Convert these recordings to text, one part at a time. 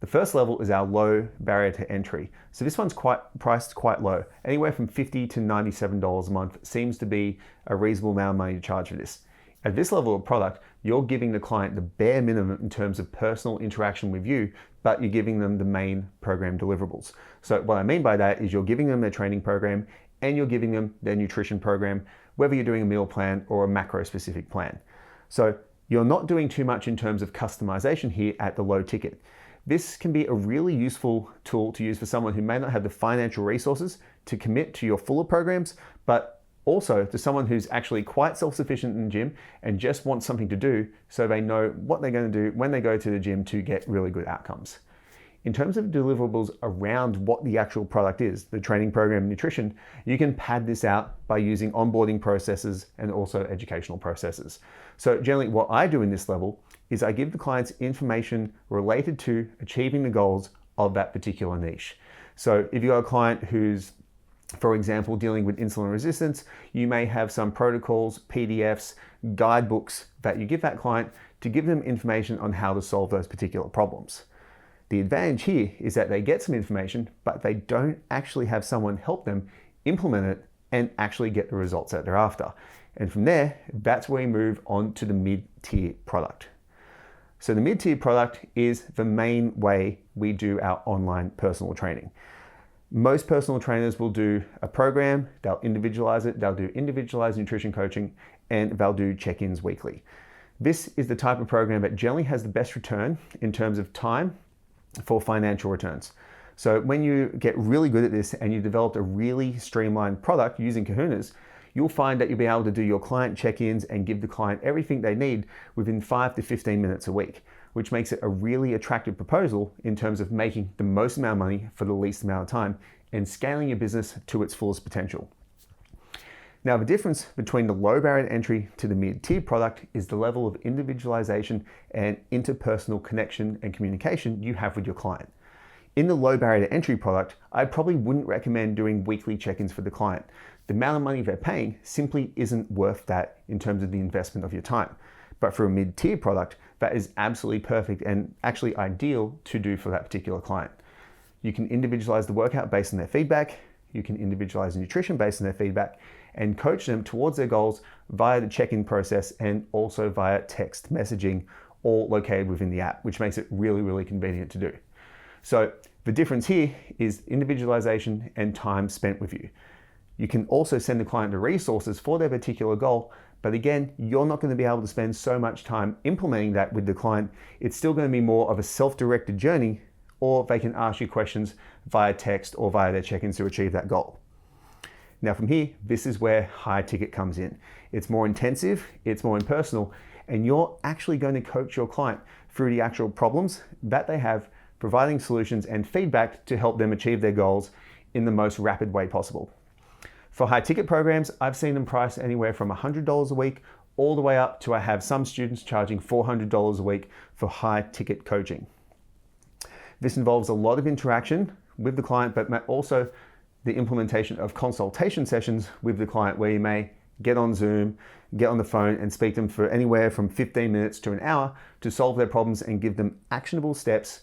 The first level is our low barrier to entry. So this one's priced quite low. Anywhere from $50 to $97 a month seems to be a reasonable amount of money to charge for this. At this level of product, you're giving the client the bare minimum in terms of personal interaction with you, but you're giving them the main program deliverables. So what I mean by that is you're giving them their training program and you're giving them their nutrition program, whether you're doing a meal plan or a macro specific plan. So you're not doing too much in terms of customization here at the low ticket. This can be a really useful tool to use for someone who may not have the financial resources to commit to your fuller programs, but also to someone who's actually quite self-sufficient in the gym and just wants something to do so they know what they're going to do when they go to the gym to get really good outcomes. In terms of deliverables around what the actual product is, the training program, nutrition, you can pad this out by using onboarding processes and also educational processes. So generally what I do in this level is I give the clients information related to achieving the goals of that particular niche. So if you've got a client who's, for example, dealing with insulin resistance, you may have some protocols, PDFs, guidebooks that you give that client to give them information on how to solve those particular problems. The advantage here is that they get some information, but they don't actually have someone help them implement it and actually get the results that they're after. And from there, that's where we move on to the mid-tier product. So the mid-tier product is the main way we do our online personal training. Most personal trainers will do a program, they'll individualize it, they'll do individualized nutrition coaching, and they'll do check-ins weekly. This is the type of program that generally has the best return in terms of time for financial returns. So when you get really good at this and you developed a really streamlined product using Kahunas, you'll find that you'll be able to do your client check-ins and give the client everything they need within 5 to 15 minutes a week, which makes it a really attractive proposal in terms of making the most amount of money for the least amount of time and scaling your business to its fullest potential. Now, the difference between the low barrier to entry to the mid-tier product is the level of individualization and interpersonal connection and communication you have with your client. In the low barrier to entry product, I probably wouldn't recommend doing weekly check-ins for the client. The amount of money they're paying simply isn't worth that in terms of the investment of your time. But for a mid-tier product, that is absolutely perfect and actually ideal to do for that particular client. You can individualize the workout based on their feedback, you can individualize the nutrition based on their feedback, and coach them towards their goals via the check-in process and also via text messaging, all located within the app, which makes it really, really convenient to do. So the difference here is individualization and time spent with you. You can also send the client the resources for their particular goal, but again, you're not going to be able to spend so much time implementing that with the client. It's still going to be more of a self-directed journey, or they can ask you questions via text or via their check-ins to achieve that goal. Now from here, this is where high ticket comes in. It's more intensive, it's more impersonal, and you're actually going to coach your client through the actual problems that they have, providing solutions and feedback to help them achieve their goals in the most rapid way possible. For high ticket programs, I've seen them priced anywhere from $100 a week all the way up to I have some students charging $400 a week for high ticket coaching. This involves a lot of interaction with the client, but also the implementation of consultation sessions with the client where you may get on Zoom, get on the phone and speak to them for anywhere from 15 minutes to an hour to solve their problems and give them actionable steps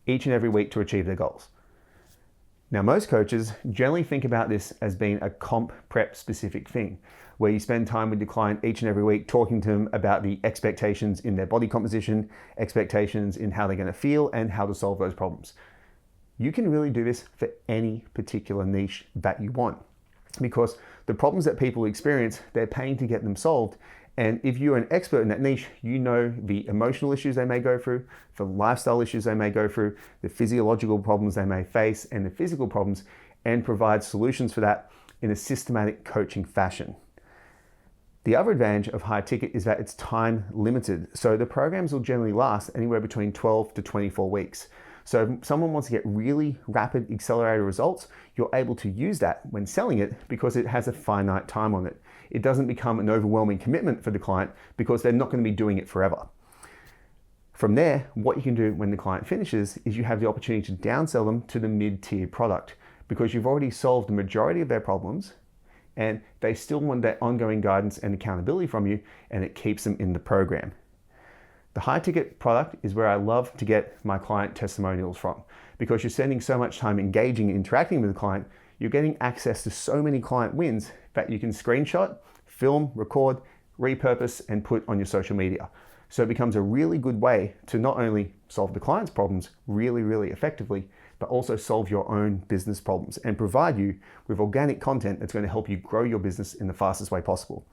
each and every week to achieve their goals. Now, most coaches generally think about this as being a comp prep specific thing, where you spend time with the client each and every week talking to them about the expectations in their body composition, expectations in how they're going to feel, and how to solve those problems. You can really do this for any particular niche that you want, because the problems that people experience, they're paying to get them solved. And if you're an expert in that niche, you know the emotional issues they may go through, the lifestyle issues they may go through, the physiological problems they may face, and the physical problems, and provide solutions for that in a systematic coaching fashion. The other advantage of high ticket is that it's time limited. So the programs will generally last anywhere between 12 to 24 weeks. So if someone wants to get really rapid accelerated results, you're able to use that when selling it because it has a finite time on it. It doesn't become an overwhelming commitment for the client because they're not going to be doing it forever. From there, what you can do when the client finishes is you have the opportunity to downsell them to the mid-tier product because you've already solved the majority of their problems and they still want that ongoing guidance and accountability from you, and it keeps them in the program. The high ticket product is where I love to get my client testimonials from, because you're spending so much time engaging and interacting with the client, you're getting access to so many client wins that you can screenshot, film, record, repurpose, and put on your social media. So it becomes a really good way to not only solve the client's problems really, really effectively, but also solve your own business problems and provide you with organic content that's going to help you grow your business in the fastest way possible.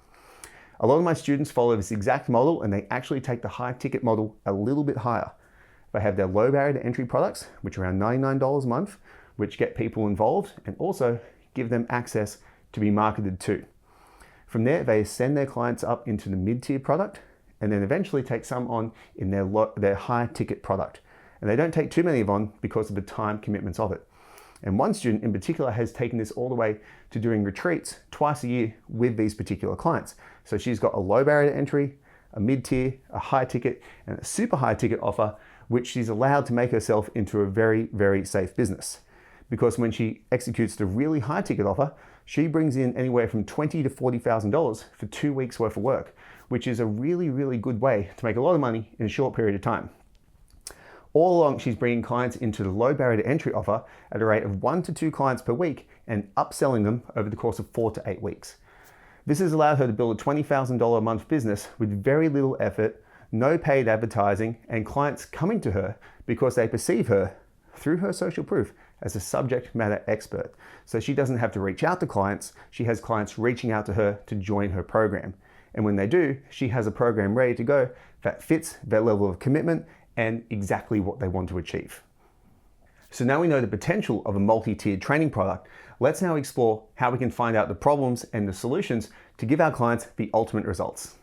A lot of my students follow this exact model, and they actually take the high ticket model a little bit higher. They have their low barrier to entry products, which are around $99 a month, which get people involved and also give them access to be marketed to. From there, they send their clients up into the mid-tier product, and then eventually take some on in their high ticket product. And they don't take too many on because of the time commitments of it. And one student in particular has taken this all the way to doing retreats twice a year with these particular clients. So she's got a low barrier to entry, a mid-tier, a high ticket, and a super high ticket offer, which she's allowed to make herself into a very, very safe business. Because when she executes the really high ticket offer, she brings in anywhere from $20,000 to $40,000 for 2 weeks worth of work, which is a really, really good way to make a lot of money in a short period of time. All along, she's bringing clients into the low barrier to entry offer at a rate of 1 to 2 clients per week and upselling them over the course of 4 to 8 weeks. This has allowed her to build a $20,000 a month business with very little effort, no paid advertising, and clients coming to her because they perceive her, through her social proof, as a subject matter expert. So she doesn't have to reach out to clients, she has clients reaching out to her to join her program. And when they do, she has a program ready to go that fits their level of commitment and exactly what they want to achieve. So now we know the potential of a multi-tiered training product, let's now explore how we can find out the problems and the solutions to give our clients the ultimate results.